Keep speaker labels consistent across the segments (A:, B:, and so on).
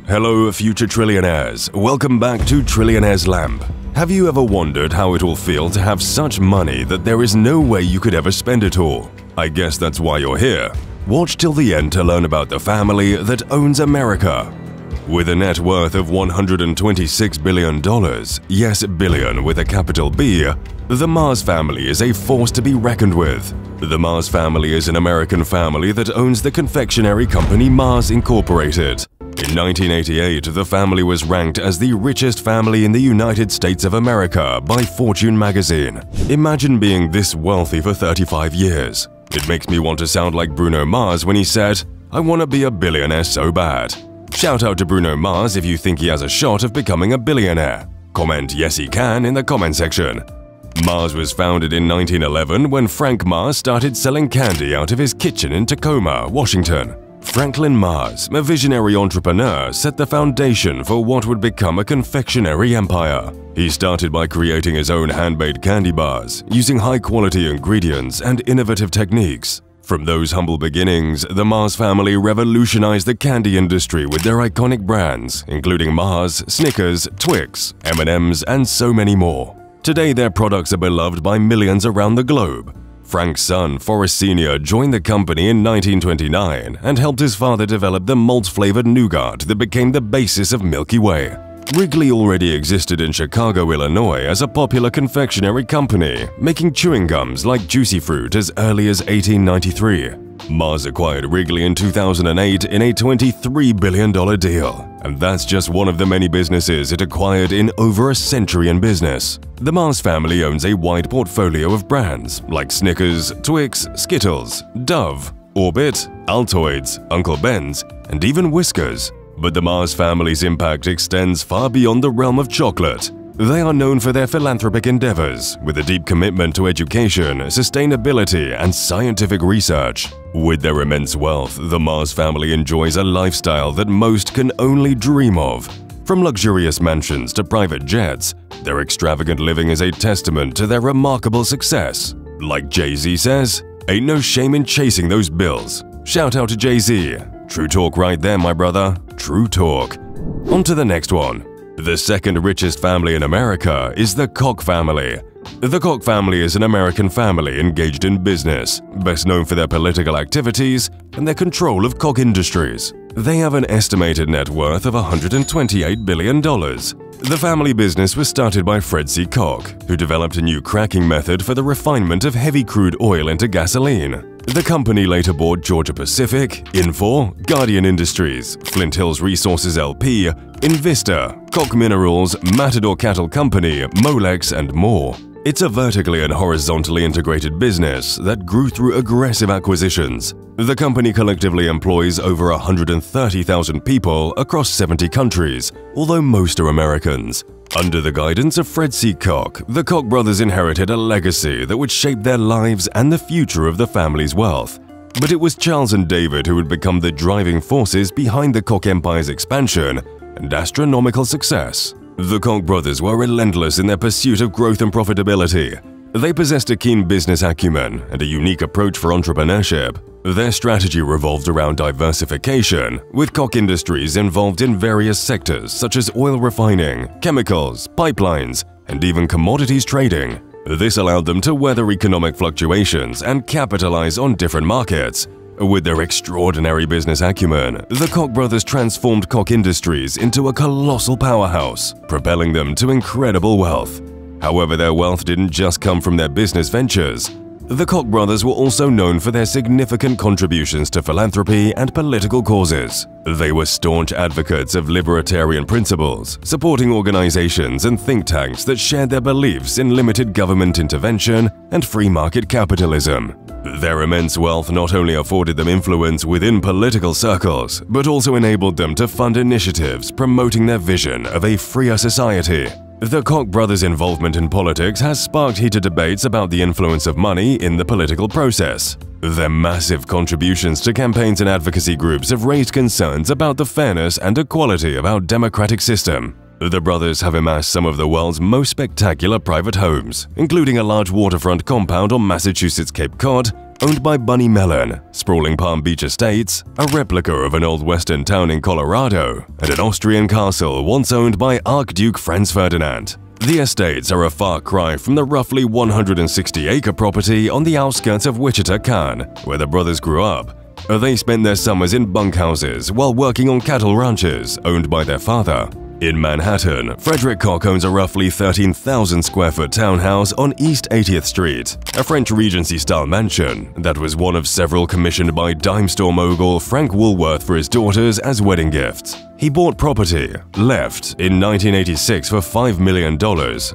A: Hello, future trillionaires. Welcome back to Trillionaire's Lamp. Have you ever wondered how it will feel to have such money that there is no way you could ever spend it all? I guess that's why you're here. Watch till the end to learn about the family that owns America. With a net worth of $126 billion, yes, billion with a capital B, the Mars family is a force to be reckoned with. The Mars family is an American family that owns the confectionery company Mars Incorporated. In 1988, the family was ranked as the richest family in the United States of America by Fortune magazine. Imagine being this wealthy for 35 years. It makes me want to sound like Bruno Mars when he said, "I want to be a billionaire so bad." Shout out to Bruno Mars if you think he has a shot of becoming a billionaire. Comment "yes he can" in the comment section. Mars was founded in 1911 when Frank Mars started selling candy out of his kitchen in Tacoma, Washington. Franklin Mars, a visionary entrepreneur, set the foundation for what would become a confectionery empire. He started by creating his own hand-made candy bars, using high-quality ingredients and innovative techniques. From those humble beginnings, the Mars family revolutionized the candy industry with their iconic brands, including Mars, Snickers, Twix, M&M's, and so many more. Today, their products are beloved by millions around the globe. Frank's son, Forrest Sr., joined the company in 1929 and helped his father develop the malt-flavored nougat that became the basis of Milky Way. Wrigley already existed in Chicago, Illinois as a popular confectionery company, making chewing gums like Juicy Fruit as early as 1893. Mars acquired Wrigley in 2008 in a $23 billion deal, and that's just one of the many businesses it acquired in over a century in business. The Mars family owns a wide portfolio of brands like Snickers, Twix, Skittles, Dove, Orbit, Altoids, Uncle Ben's, and even Whiskers. But the Mars family's impact extends far beyond the realm of chocolate. They are known for their philanthropic endeavors, with a deep commitment to education, sustainability, and scientific research. With their immense wealth, the Mars family enjoys a lifestyle that most can only dream of. From luxurious mansions to private jets, their extravagant living is a testament to their remarkable success. Like Jay-Z says, "Ain't no shame in chasing those bills." Shout out to Jay-Z. True talk right there, my brother. True talk. On to the next one. The second richest family in America is the Koch family. The Koch family is an American family engaged in business, best known for their political activities and their control of Koch Industries. They have an estimated net worth of $128 billion. The family business was started by Fred C. Koch, who developed a new cracking method for the refinement of heavy crude oil into gasoline. The company later bought Georgia Pacific, Infor, Guardian Industries, Flint Hills Resources LP, Invista, Koch Minerals, Matador Cattle Company, Molex, and more. It's a vertically and horizontally integrated business that grew through aggressive acquisitions. The company collectively employs over 130,000 people across 70 countries, although most are Americans. Under the guidance of Fred C. Koch, the Koch brothers inherited a legacy that would shape their lives and the future of the family's wealth. But it was Charles and David who would become the driving forces behind the Koch empire's expansion and astronomical success. The Koch brothers were relentless in their pursuit of growth and profitability. They possessed a keen business acumen and a unique approach for entrepreneurship. Their strategy revolved around diversification, with Koch Industries involved in various sectors such as oil refining, chemicals, pipelines, and even commodities trading. This allowed them to weather economic fluctuations and capitalize on different markets. With their extraordinary business acumen, the Koch brothers transformed Koch Industries into a colossal powerhouse, propelling them to incredible wealth. However, their wealth didn't just come from their business ventures. The Koch brothers were also known for their significant contributions to philanthropy and political causes. They were staunch advocates of libertarian principles, supporting organizations and think tanks that shared their beliefs in limited government intervention and free market capitalism. Their immense wealth not only afforded them influence within political circles, but also enabled them to fund initiatives promoting their vision of a freer society. The Koch brothers' involvement in politics has sparked heated debates about the influence of money in the political process. Their massive contributions to campaigns and advocacy groups have raised concerns about the fairness and equality of our democratic system. The brothers have amassed some of the world's most spectacular private homes, including a large waterfront compound on Massachusetts Cape Cod, owned by Bunny Mellon, sprawling Palm Beach estates, a replica of an old western town in Colorado, and an Austrian castle once owned by Archduke Franz Ferdinand. The estates are a far cry from the roughly 160-acre property on the outskirts of Wichita, Can, where the brothers grew up. They spent their summers in bunkhouses while working on cattle ranches owned by their father. In Manhattan, Frederick Koch owns a roughly 13,000-square-foot townhouse on East 80th Street, a French Regency-style mansion that was one of several commissioned by dime store mogul Frank Woolworth for his daughters as wedding gifts. He bought property, left in 1986 for $5 million,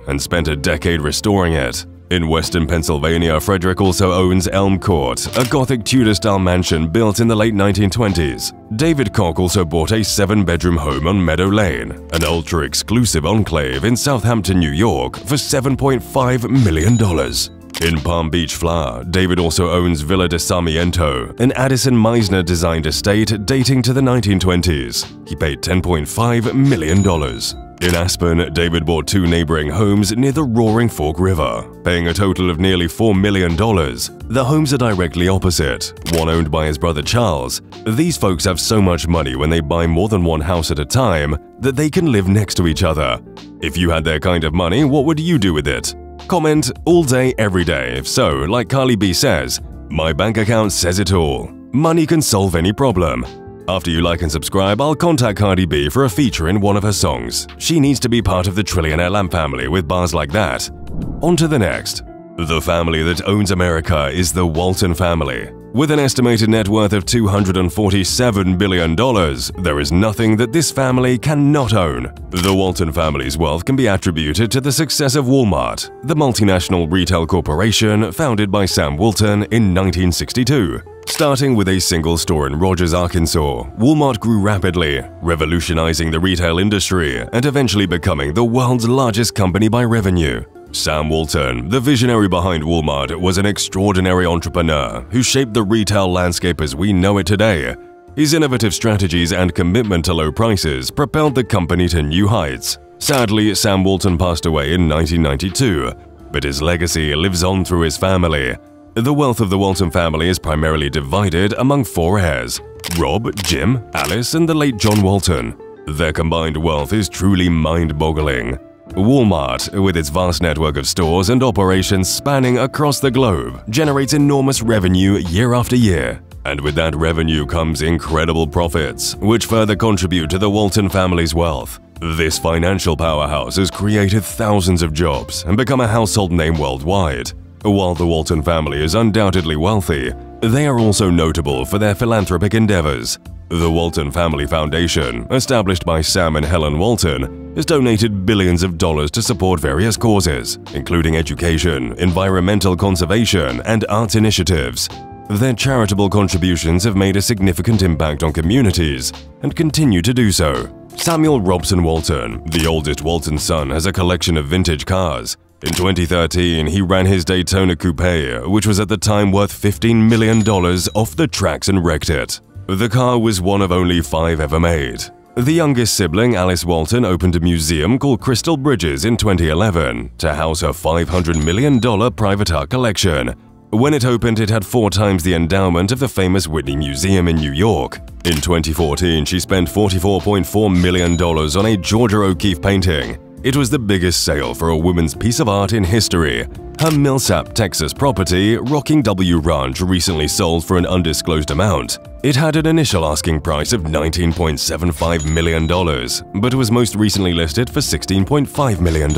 A: and spent a decade restoring it. In western Pennsylvania, Frederick also owns Elm Court, a Gothic Tudor-style mansion built in the late 1920s. David Koch also bought a 7-bedroom home on Meadow Lane, an ultra-exclusive enclave in Southampton, New York, for $7.5 million. In Palm Beach, Florida, David also owns Villa de Sarmiento, an Addison Meisner-designed estate dating to the 1920s. He paid $10.5 million. In Aspen, David bought 2 neighboring homes near the Roaring Fork River, paying a total of nearly $4 million. The homes are directly opposite, one owned by his brother Charles. These folks have so much money when they buy more than one house at a time that they can live next to each other. If you had their kind of money, what would you do with it? Comment all day, every day. If so, like Carly B says, my bank account says it all. Money can solve any problem. After you like and subscribe, I'll contact Cardi B for a feature in one of her songs. She needs to be part of the Trillionaire Lamp family with bars like that. On to the next. The family that owns America is the Walton family. With an estimated net worth of $247 billion, there is nothing that this family cannot own. The Walton family's wealth can be attributed to the success of Walmart, the multinational retail corporation founded by Sam Walton in 1962. Starting with a single store in Rogers, Arkansas, Walmart grew rapidly, revolutionizing the retail industry and eventually becoming the world's largest company by revenue. Sam Walton, the visionary behind Walmart, was an extraordinary entrepreneur who shaped the retail landscape as we know it today. His innovative strategies and commitment to low prices propelled the company to new heights. Sadly, Sam Walton passed away in 1992, but his legacy lives on through his family. The wealth of the Walton family is primarily divided among 4 heirs: Rob, Jim, Alice, and the late John Walton. Their combined wealth is truly mind-boggling. Walmart, with its vast network of stores and operations spanning across the globe, generates enormous revenue year after year. And with that revenue comes incredible profits, which further contribute to the Walton family's wealth. This financial powerhouse has created thousands of jobs and become a household name worldwide. While the Walton family is undoubtedly wealthy, they are also notable for their philanthropic endeavors. The Walton Family Foundation, established by Sam and Helen Walton, has donated billions of dollars to support various causes, including education, environmental conservation, and arts initiatives. Their charitable contributions have made a significant impact on communities and continue to do so. Samuel Robson Walton, the oldest Walton son, has a collection of vintage cars. In 2013, he ran his Daytona Coupe, which was at the time worth $15 million, off the tracks and wrecked it. The car was one of only 5 ever made. The youngest sibling, Alice Walton, opened a museum called Crystal Bridges in 2011 to house her $500 million private art collection. When it opened, it had 4 times the endowment of the famous Whitney Museum in New York. In 2014, she spent $44.4 million on a Georgia O'Keeffe painting. It was the biggest sale for a woman's piece of art in history. Her Millsap, Texas property, Rocking W Ranch, recently sold for an undisclosed amount. It had an initial asking price of $19.75 million, but was most recently listed for $16.5 million.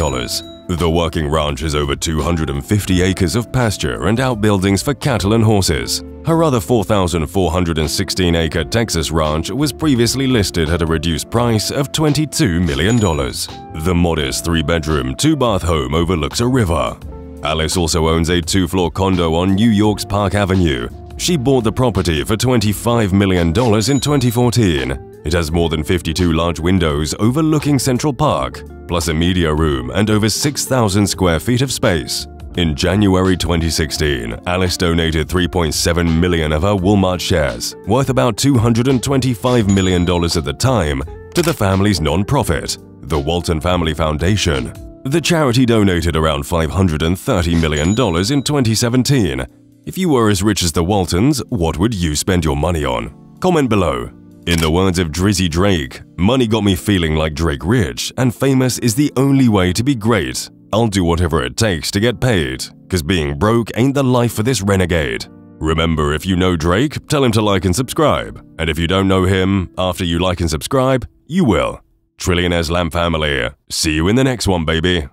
A: The working ranch has over 250 acres of pasture and outbuildings for cattle and horses. Her other 4,416-acre Texas ranch was previously listed at a reduced price of $22 million. The modest 3-bedroom, 2-bath home overlooks a river. Alice also owns a 2-floor condo on New York's Park Avenue. She bought the property for $25 million in 2014. It has more than 52 large windows overlooking Central Park, plus a media room and over 6,000 square feet of space. In January 2016, Alice donated $3.7 million of her Walmart shares, worth about $225 million at the time, to the family's non-profit, the Walton Family Foundation. The charity donated around $530 million in 2017. If you were as rich as the Waltons, what would you spend your money on? Comment below. In the words of Drizzy Drake, money got me feeling like Drake rich, and famous is the only way to be great. I'll do whatever it takes to get paid, cause being broke ain't the life for this renegade. Remember, if you know Drake, tell him to like and subscribe. And if you don't know him, after you like and subscribe, you will. Trillionaire's Lamb family, see you in the next one, baby.